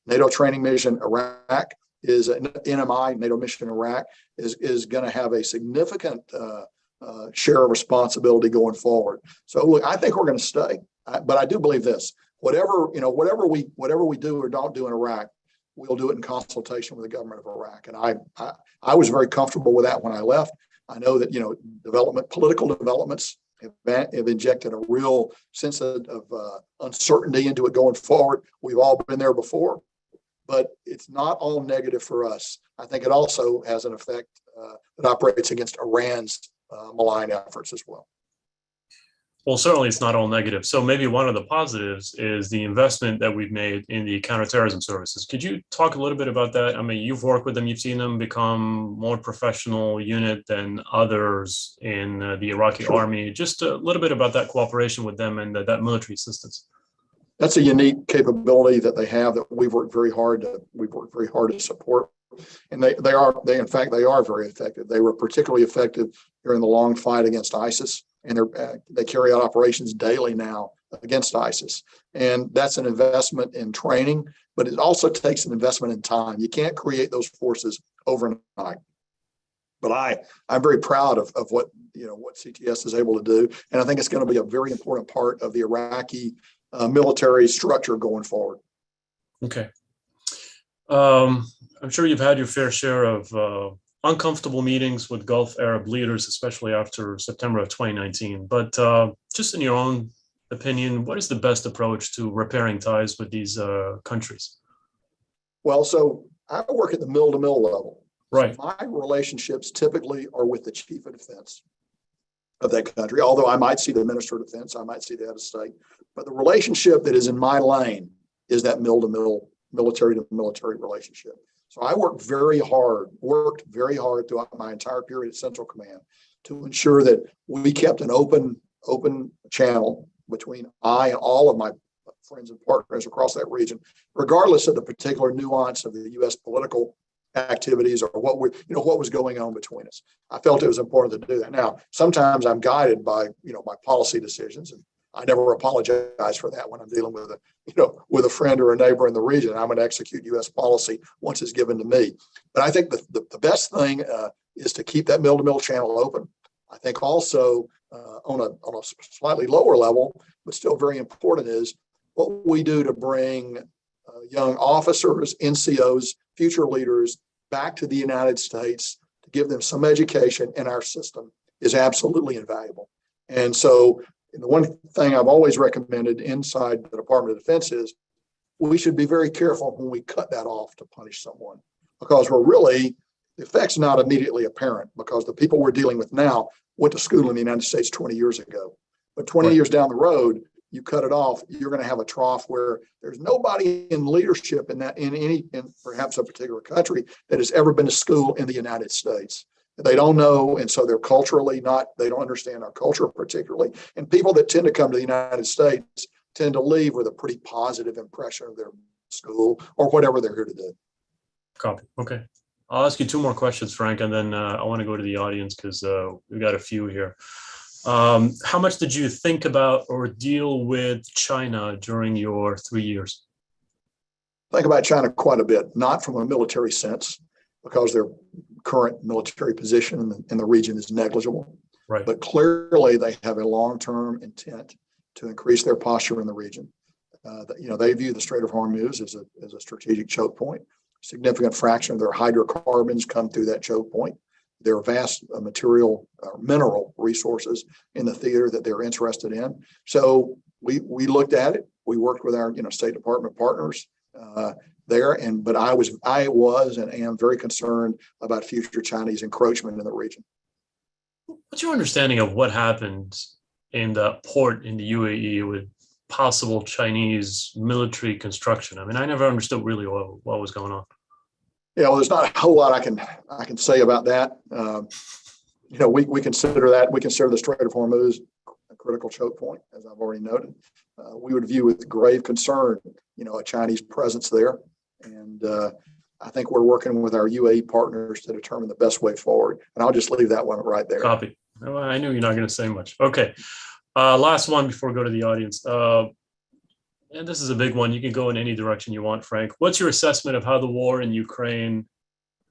NATO training mission Iraq is NMI, NATO mission Iraq is going to have a significant share of responsibility going forward. So look, I think we're going to stay, but I do believe this. Whatever we do or don't do in Iraq, we'll do it in consultation with the government of Iraq. And I was very comfortable with that when I left. I know that political developments have injected a real sense of uncertainty into it going forward. We've all been there before, but it's not all negative for us. I think it also has an effect that operates against Iran's malign efforts as well. Well, certainly it's not all negative. So maybe one of the positives is the investment that we've made in the counterterrorism services. Could you talk a little bit about that? I mean, you've worked with them, you've seen them become more professional unit than others in the Iraqi army. Just a little bit about that cooperation with them and that military assistance. That's a unique capability that they have that we've worked very hard to support. And they are very effective. They were particularly effective during the long fight against ISIS. And they carry out operations daily now against ISIS. And that's an investment in training, but it also takes an investment in time. You can't create those forces overnight. But I'm very proud of what CTS is able to do. And I think it's going to be a very important part of the Iraqi military structure going forward. Okay. I'm sure you've had your fair share of uncomfortable meetings with Gulf Arab leaders, especially after September of 2019. But just in your own opinion, what is the best approach to repairing ties with these countries? Well, so I work at the mill-to-mill level. Right. So my relationships typically are with the chief of defense of that country, although I might see the minister of defense, I might see the head of state. But the relationship that is in my lane is that mill-to-mill, military-to-military relationship. So I worked very hard throughout my entire period at Central Command to ensure that we kept an open channel between I and all of my friends and partners across that region, regardless of the particular nuance of the U.S. political activities or what was going on between us. I felt it was important to do that. Now, sometimes I'm guided by my policy decisions, and I never apologize for that when I'm dealing with a friend or a neighbor in the region. I'm going to execute U.S. policy once it's given to me. But I think the best thing is to keep that mill-to-mill channel open. I think also on a slightly lower level, but still very important, is what we do to bring young officers, NCOs, future leaders back to the United States to give them some education in our system is absolutely invaluable. And so the one thing I've always recommended inside the Department of Defense is we should be very careful when we cut that off to punish someone, because the effect's not immediately apparent, because the people we're dealing with now went to school in the United States 20 years ago. But 20 years down the road, you cut it off, you're going to have a trough where there's nobody in leadership in perhaps a particular country that has ever been to school in the United States. They don't know, and so they're they don't understand our culture particularly. And people that tend to come to the United States tend to leave with a pretty positive impression of their school or whatever they're here to do. Copy. Okay. I'll ask you two more questions, Frank, and then I want to go to the audience because we've got a few here. How much did you think about or deal with China during your 3 years? Think about China quite a bit, not from a military sense, because their current military position in the region is negligible. Right. But clearly they have a long-term intent to increase their posture in the region. They view the Strait of Hormuz as a strategic choke point. Significant fraction of their hydrocarbons come through that choke point. There are vast mineral resources in the theater that they're interested in. So we looked at it. We worked with our State Department partners there, but I was and am very concerned about future Chinese encroachment in the region. What's your understanding of what happened in the port in the UAE with possible Chinese military construction? I mean, I never understood really what was going on. Yeah, well, there's not a whole lot I can say about that. We consider the Strait of Hormuz a critical choke point, as I've already noted. We would view with grave concern, a Chinese presence there, and I think we're working with our UAE partners to determine the best way forward. And I'll just leave that one right there. Copy. Well, I knew you're not going to say much. Okay. Last one before we go to the audience. And this is a big one. You can go in any direction you want, Frank. What's your assessment of how the war in Ukraine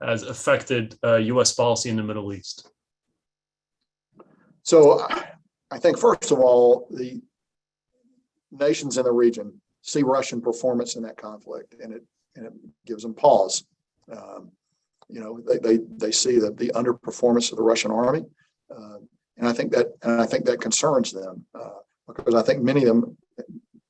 has affected U.S. policy in the Middle East? So I think, first of all, the nations in the region see Russian performance in that conflict, and it gives them pause. They see the underperformance of the Russian army, and I think that concerns them because I think many of them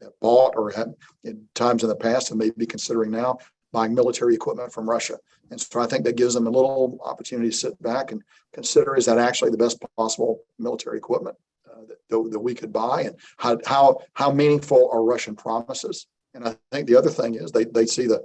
have bought or have in times in the past and may be considering now buying military equipment from Russia. And so I think that gives them a little opportunity to sit back and consider, is that actually the best possible military equipment that we could buy, and how meaningful are Russian promises? And I think the other thing is they see the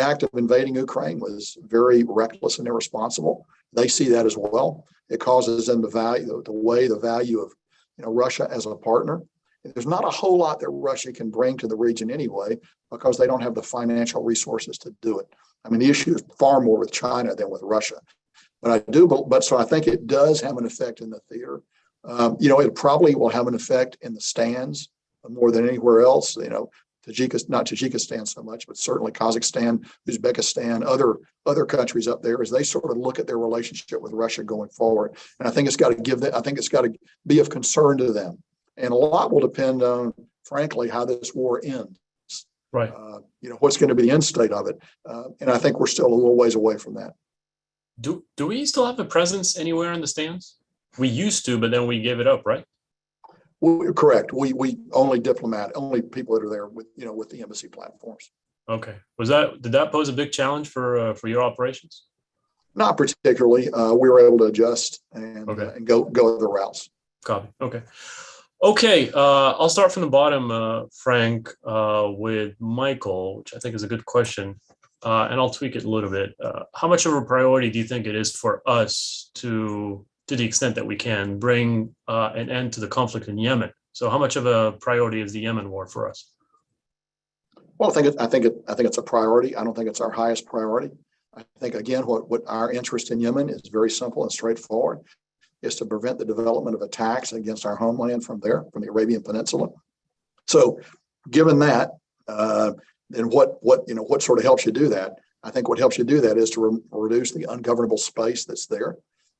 act of invading Ukraine was very reckless and irresponsible. They see that as well. It causes them to weigh the value of Russia as a partner. And there's not a whole lot that Russia can bring to the region anyway, because they don't have the financial resources to do it. I mean, the issue is far more with China than with Russia. So I think it does have an effect in the theater. It probably will have an effect in the stands more than anywhere else. Not Tajikistan so much, but certainly Kazakhstan, Uzbekistan, other countries up there, as they sort of look at their relationship with Russia going forward. And I think it's got to be of concern to them. And a lot will depend on, frankly, how this war ends. Right. What's going to be the end state of it. And I think we're still a little ways away from that. Do we still have a presence anywhere in the stands? We used to, but then we gave it up, right? Correct. We only people that are there with the embassy platforms. Okay. Did that pose a big challenge for your operations? Not particularly. We were able to adjust and go other routes. Copy. Okay. I'll start from the bottom, Frank, with Michael, which I think is a good question. And I'll tweak it a little bit. How much of a priority do you think it is for us to the extent that we can, bring an end to the conflict in Yemen? So how much of a priority is the Yemen war for us? Well, I think it's a priority. I don't think it's our highest priority. I think, again, what our interest in Yemen is very simple and straightforward, is to prevent the development of attacks against our homeland from the Arabian Peninsula. So given that, then what sort of helps you do that? I think what helps you do that is to reduce the ungovernable space that's there.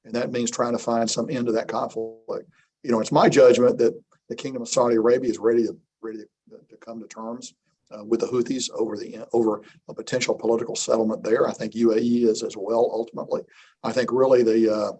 And that means trying to find some end to that conflict. It's my judgment that the Kingdom of Saudi Arabia is ready to come to terms with the Houthis over a potential political settlement there. I think UAE is as well. Ultimately, I think really the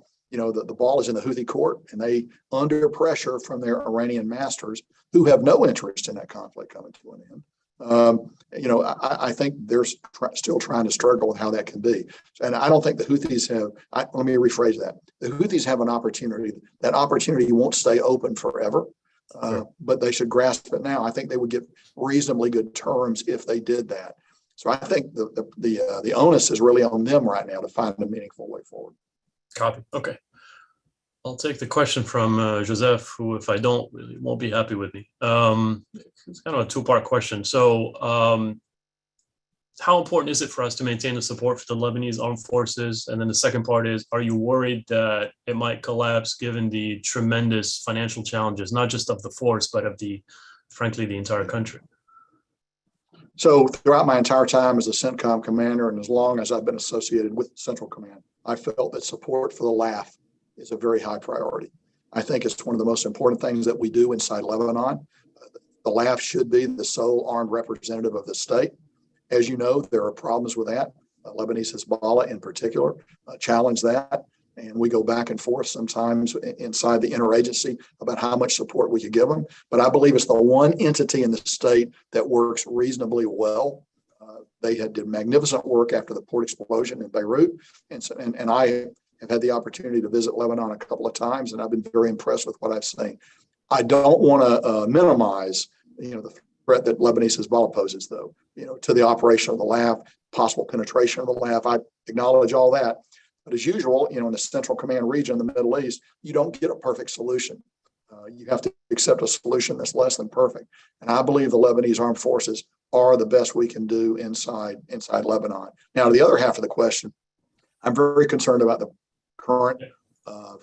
ball is in the Houthi court, and they under pressure from their Iranian masters who have no interest in that conflict coming to an end. I think they're still trying to struggle with how that can be. And I don't think the Houthis have, let me rephrase that. The Houthis have an opportunity. That opportunity won't stay open forever, but they should grasp it now. I think they would get reasonably good terms if they did that. So I think the onus is really on them right now to find a meaningful way forward. Copy. Okay. I'll take the question from Joseph, who, if I don't, really won't be happy with me. It's kind of a two-part question. So how important is it for us to maintain the support for the Lebanese armed forces? And then the second part is, are you worried that it might collapse given the tremendous financial challenges, not just of the force, but of frankly, the entire country? So throughout my entire time as a CENTCOM commander, and as long as I've been associated with Central Command, I felt that support for the LAF is a very high priority. I think it's one of the most important things that we do inside Lebanon. The LAF should be the sole armed representative of the state. As you know, there are problems with that. Lebanese Hezbollah in particular challenge that. And we go back and forth sometimes inside the interagency about how much support we could give them. But I believe it's the one entity in the state that works reasonably well. They did magnificent work after the port explosion in Beirut. And I have had the opportunity to visit Lebanon a couple of times, and I've been very impressed with what I've seen. I don't want to minimize, the threat that Lebanese Hezbollah poses, though, to the operation of the LAF, possible penetration of the LAF. I acknowledge all that. But as usual, in the Central Command region, the Middle East, you don't get a perfect solution. You have to accept a solution that's less than perfect. And I believe the Lebanese armed forces are the best we can do inside Lebanon. Now, to the other half of the question, I'm very concerned about the current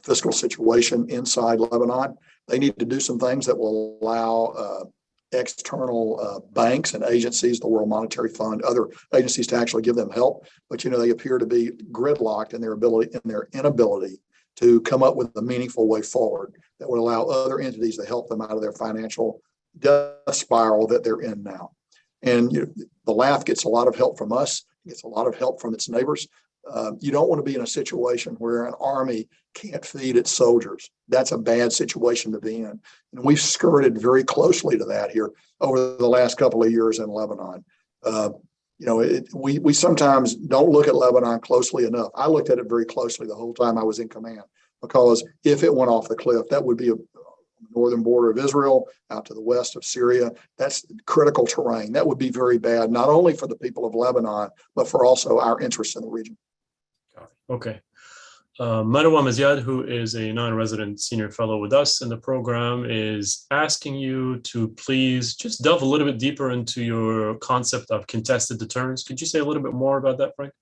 fiscal situation inside Lebanon. They need to do some things that will allow external banks and agencies, the World Monetary Fund, other agencies to actually give them help. But, they appear to be gridlocked in their inability to come up with a meaningful way forward that would allow other entities to help them out of their financial death spiral that they're in now. And the LAF gets a lot of help from us, gets a lot of help from its neighbors. You don't want to be in a situation where an army can't feed its soldiers. That's a bad situation to be in. And we've skirted very closely to that here over the last couple of years in Lebanon. We sometimes don't look at Lebanon closely enough. I looked at it very closely the whole time I was in command, because if it went off the cliff, that would be a northern border of Israel out to the west of Syria. That's critical terrain. That would be very bad, not only for the people of Lebanon, but for also our interests in the region. Okay. Marwa Maziad, who is a non-resident senior fellow with us in the program, is asking you to please just delve a little bit deeper into your concept of contested deterrence. Could you say a little bit more about that, Frank?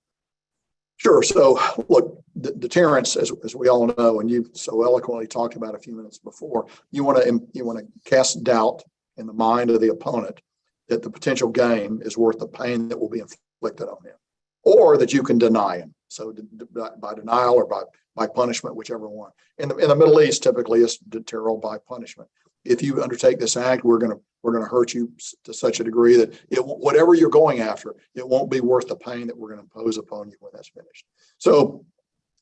Sure. So, look, deterrence, as we all know, and you so eloquently talked about a few minutes before, you want to cast doubt in the mind of the opponent that the potential gain is worth the pain that will be inflicted on him, or that you can deny him. So by denial or by punishment, whichever one. In the Middle East, typically it's deterrent by punishment. If you undertake this act, we're going to hurt you to such a degree that whatever you're going after, it won't be worth the pain that we're going to impose upon you when that's finished. So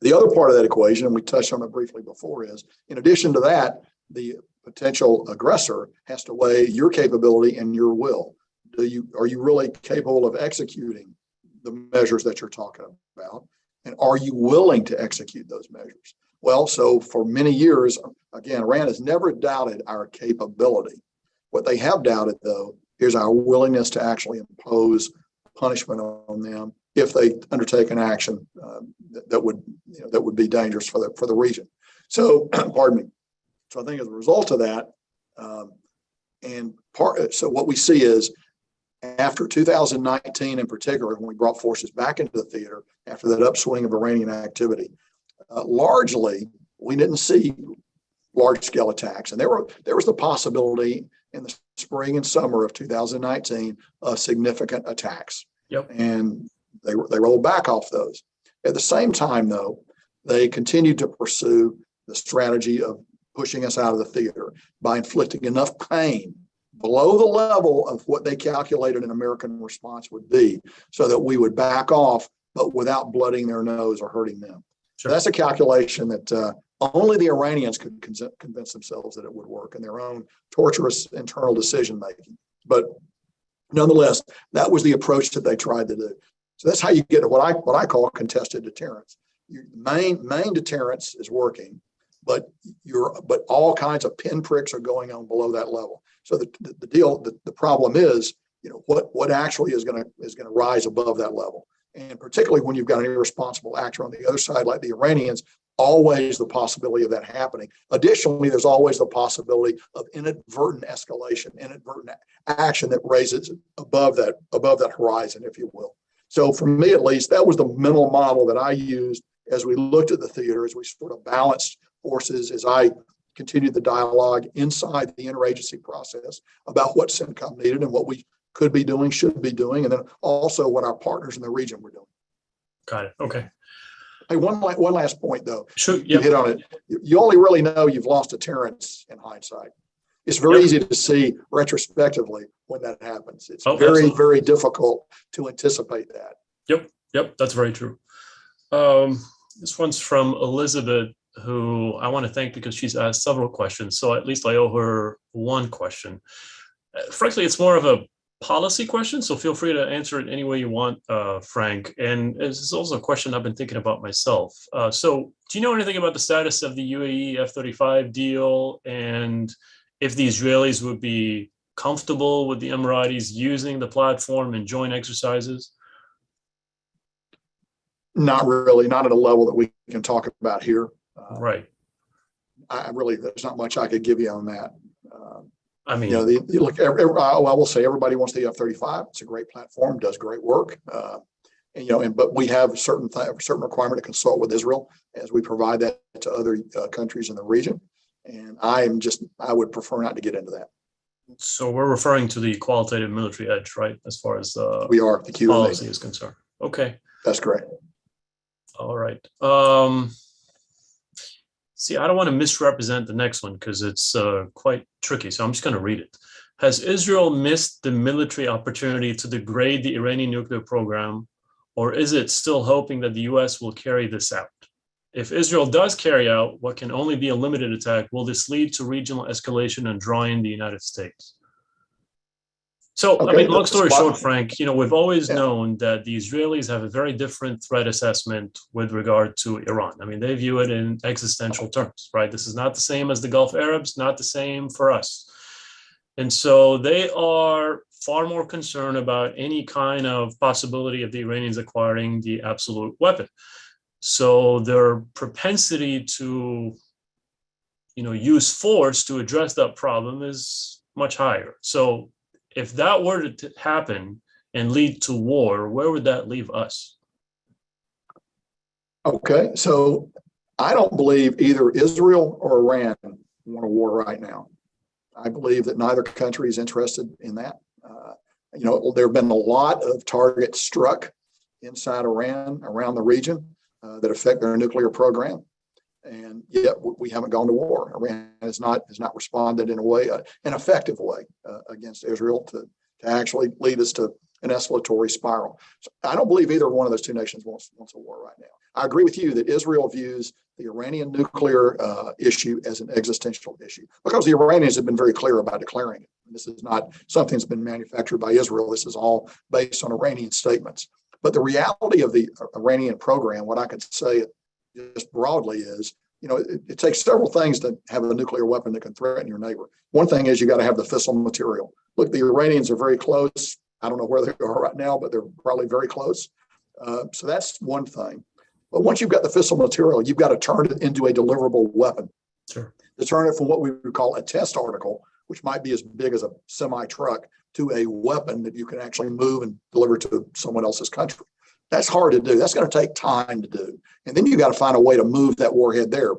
the other part of that equation, and we touched on it briefly before, is in addition to that, the potential aggressor has to weigh your capability and your will. Are you really capable of executing the measures that you're talking about? And are you willing to execute those measures? Well, so for many years, again, Iran has never doubted our capability. What they have doubted, though, is our willingness to actually impose punishment on them if they undertake an action that would be dangerous for the region. So, pardon me. So I think as a result of that, so what we see is, after 2019 in particular, when we brought forces back into the theater after that upswing of Iranian activity, largely we didn't see large-scale attacks, and there was the possibility in the spring and summer of 2019 of significant attacks. Yep. And they rolled back off those. At the same time, though, they continued to pursue the strategy of pushing us out of the theater by inflicting enough pain below the level of what they calculated an American response would be so that we would back off, but without blooding their nose or hurting them. Sure. So that's a calculation that only the Iranians could convince themselves that it would work in their own torturous internal decision making. But nonetheless, that was the approach that they tried to do. So that's how you get to what I call contested deterrence. Your main deterrence is working, but all kinds of pinpricks are going on below that level. So the problem is, what actually is going to rise above that level, and particularly when you've got an irresponsible actor on the other side, like the Iranians. Always the possibility of that happening. Additionally, there's always the possibility of inadvertent escalation, inadvertent action that raises above that horizon, if you will. So for me, at least, that was the mental model that I used as we looked at the theater, as we sort of balanced forces, as I continued the dialogue inside the interagency process about what CENTCOM needed and what we could be doing, should be doing, and then also what our partners in the region were doing. Got it. Okay. Hey, one last point, though. Sure. Yep. You hit on it. You only really know you've lost deterrence in hindsight. It's very easy to see retrospectively when that happens. It's very difficult to anticipate that. Yep. That's very true. This one's from Elizabeth, who I want to thank because she's asked several questions. So at least I owe her one question. Frankly, it's more of a policy question, so feel free to answer it any way you want, Frank. And this is also a question I've been thinking about myself. So do you know anything about the status of the UAE F-35 deal, and if the Israelis would be comfortable with the Emiratis using the platform in joint exercises? Not really, not at a level that we can talk about here. Right. There's not much I could give you on that. I mean, I will say everybody wants the F-35. It's a great platform, does great work. But we have certain requirement to consult with Israel as we provide that to other countries in the region. And I would prefer not to get into that. So we're referring to the qualitative military edge, right? As far as the policy is concerned. Okay. That's correct. All right. See, I don't want to misrepresent the next one because it's quite tricky, so I'm just going to read it. Has Israel missed the military opportunity to degrade the Iranian nuclear program, or is it still hoping that the U.S. will carry this out? If Israel does carry out what can only be a limited attack, will this lead to regional escalation and draw in the United States? So, okay, I mean, long story short, Frank, we've always known that the Israelis have a very different threat assessment with regard to Iran. I mean, they view it in existential terms, right? This is not the same as the Gulf Arabs, not the same for us. And so they are far more concerned about any kind of possibility of the Iranians acquiring the absolute weapon. So their propensity to, use force to address that problem is much higher. So if that were to happen and lead to war, where would that leave us? Okay, so I don't believe either Israel or Iran want a war right now. I believe that neither country is interested in that. There have been a lot of targets struck inside Iran, around the region, that affect their nuclear program. And yet we haven't gone to war. Iran has not responded in an effective way against Israel to actually lead us to an escalatory spiral. So I don't believe either one of those two nations wants a war right now. I agree with you that Israel views the Iranian nuclear issue as an existential issue because the Iranians have been very clear about declaring it. This is not something that's been manufactured by Israel. This is all based on Iranian statements. But the reality of the Iranian program, what I could say just broadly is, it takes several things to have a nuclear weapon that can threaten your neighbor. One thing is you got to have the fissile material. Look, the Iranians are very close. I don't know where they are right now, but they're probably very close. So that's one thing. But once you've got the fissile material, you've got to turn it into a deliverable weapon. Sure. To turn it from what we would call a test article, which might be as big as a semi-truck, to a weapon that you can actually move and deliver to someone else's country. That's hard to do. That's going to take time to do. And then you got to find a way to move that warhead there,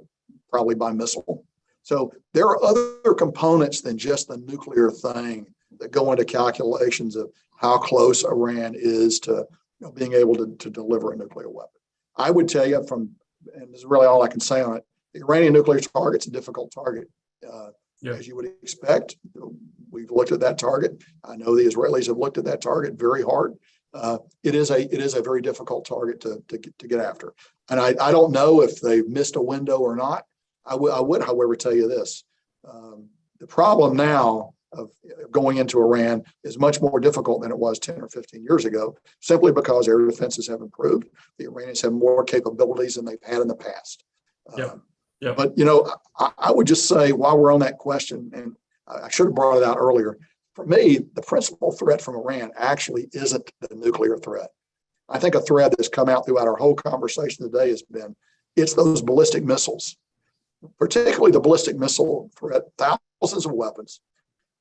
probably by missile. So there are other components than just the nuclear thing that go into calculations of how close Iran is to being able to deliver a nuclear weapon. I would tell you from and this is really all I can say on it. The Iranian nuclear target's a difficult target. As you would expect, we've looked at that target. I know the Israelis have looked at that target very hard. It is a very difficult target to get after. And I don't know if they've missed a window or not. I would, however, tell you this. The problem now of going into Iran is much more difficult than it was 10 or 15 years ago, simply because air defenses have improved. The Iranians have more capabilities than they've had in the past. But, I would just say, while we're on that question, and I should have brought it out earlier, for me, the principal threat from Iran actually isn't the nuclear threat. I think a thread that's come out throughout our whole conversation today has been, it's those ballistic missiles, particularly the ballistic missile threat, thousands of weapons.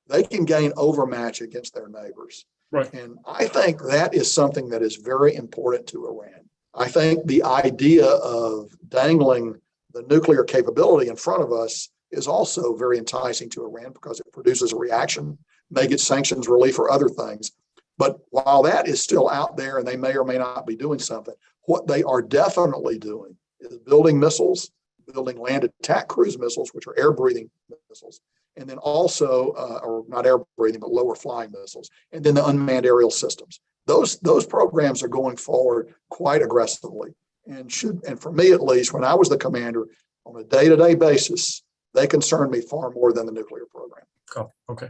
They can gain overmatch against their neighbors. Right. And I think that is something that is very important to Iran. I think the idea of dangling the nuclear capability in front of us is also very enticing to Iran because it produces a reaction, may get sanctions relief or other things. But while that is still out there and they may or may not be doing something, what they are definitely doing is building missiles, building land attack cruise missiles, which are air-breathing missiles, and then also, or not air-breathing, but lower flying missiles, and then the unmanned aerial systems. Those programs are going forward quite aggressively. And for me at least, when I was the commander, on a day-to-day basis, they concerned me far more than the nuclear program. Oh, okay.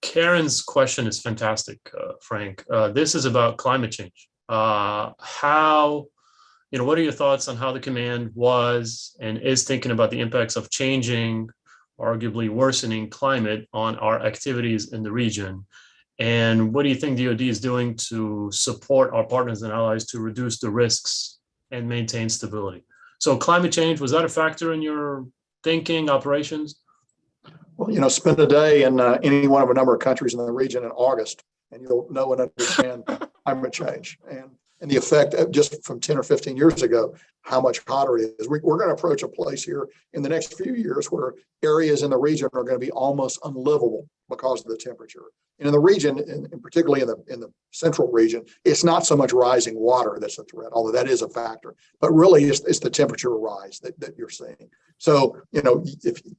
Karen's question is fantastic, Frank. This is about climate change. What are your thoughts on how the command was and is thinking about the impacts of changing, arguably worsening climate on our activities in the region? And what do you think DoD is doing to support our partners and allies to reduce the risks and maintain stability? So climate change, was that a factor in your thinking, operations? Well, spend a day in any one of a number of countries in the region in August, and you'll know and understand climate change and the effect of just from 10 or 15 years ago, how much hotter it is. We're going to approach a place here in the next few years where areas in the region are going to be almost unlivable because of the temperature. And in the region, and particularly in the central region, it's not so much rising water that's a threat, although that is a factor, but really it's the temperature rise that you're seeing. So,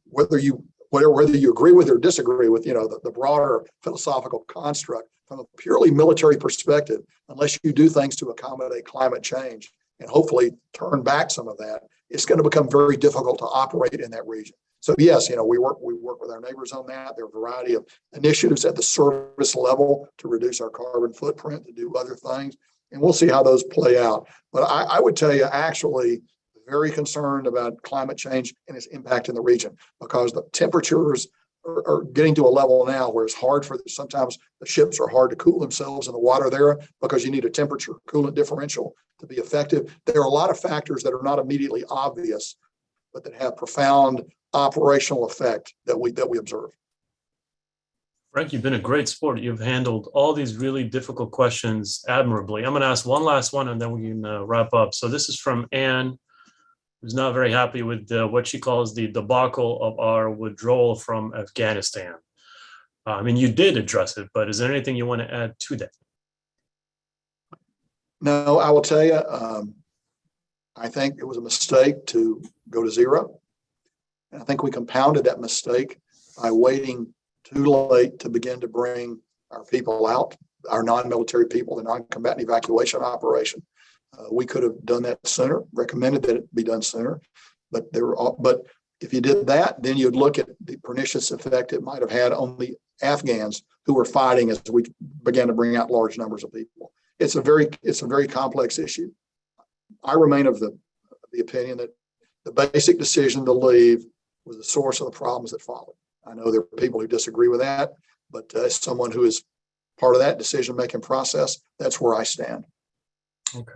whether you agree with or disagree with, the broader philosophical construct, from a purely military perspective, unless you do things to accommodate climate change and hopefully turn back some of that, it's going to become very difficult to operate in that region. So yes, we work with our neighbors on that. There are a variety of initiatives at the service level to reduce our carbon footprint, to do other things, and we'll see how those play out. But I would tell you, actually, very concerned about climate change and its impact in the region, because the temperatures are getting to a level now where it's hard sometimes the ships are hard to cool themselves in the water there because you need a temperature coolant differential to be effective. There are a lot of factors that are not immediately obvious, but that have profound operational effect that we observe. Frank, you've been a great sport. You've handled all these really difficult questions admirably. I'm going to ask one last one and then we can wrap up. So this is from Anne, who's not very happy with what she calls the debacle of our withdrawal from Afghanistan. You did address it, but is there anything you want to add to that? No, I will tell you, I think it was a mistake to go to zero. And I think we compounded that mistake by waiting too late to begin to bring our people out, our non-military people, the non-combatant evacuation operation. We could have done that sooner, recommended that it be done sooner, but if you did that, then you'd look at the pernicious effect it might have had on the Afghans who were fighting as we began to bring out large numbers of people. It's a very complex issue. I remain of the opinion that the basic decision to leave was the source of the problems that followed. I know there are people who disagree with that, but as someone who is part of that decision-making process, that's where I stand. Okay.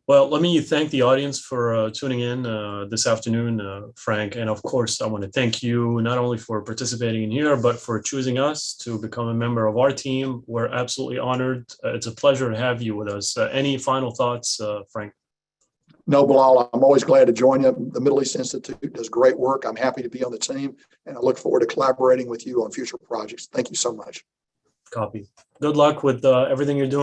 Well, let me thank the audience for tuning in this afternoon, Frank. And of course, I want to thank you not only for participating in here, but for choosing us to become a member of our team. We're absolutely honored. It's a pleasure to have you with us. Any final thoughts, Frank? No, Bilal, I'm always glad to join you. The Middle East Institute does great work. I'm happy to be on the team, and I look forward to collaborating with you on future projects. Thank you so much. Copy. Good luck with everything you're doing.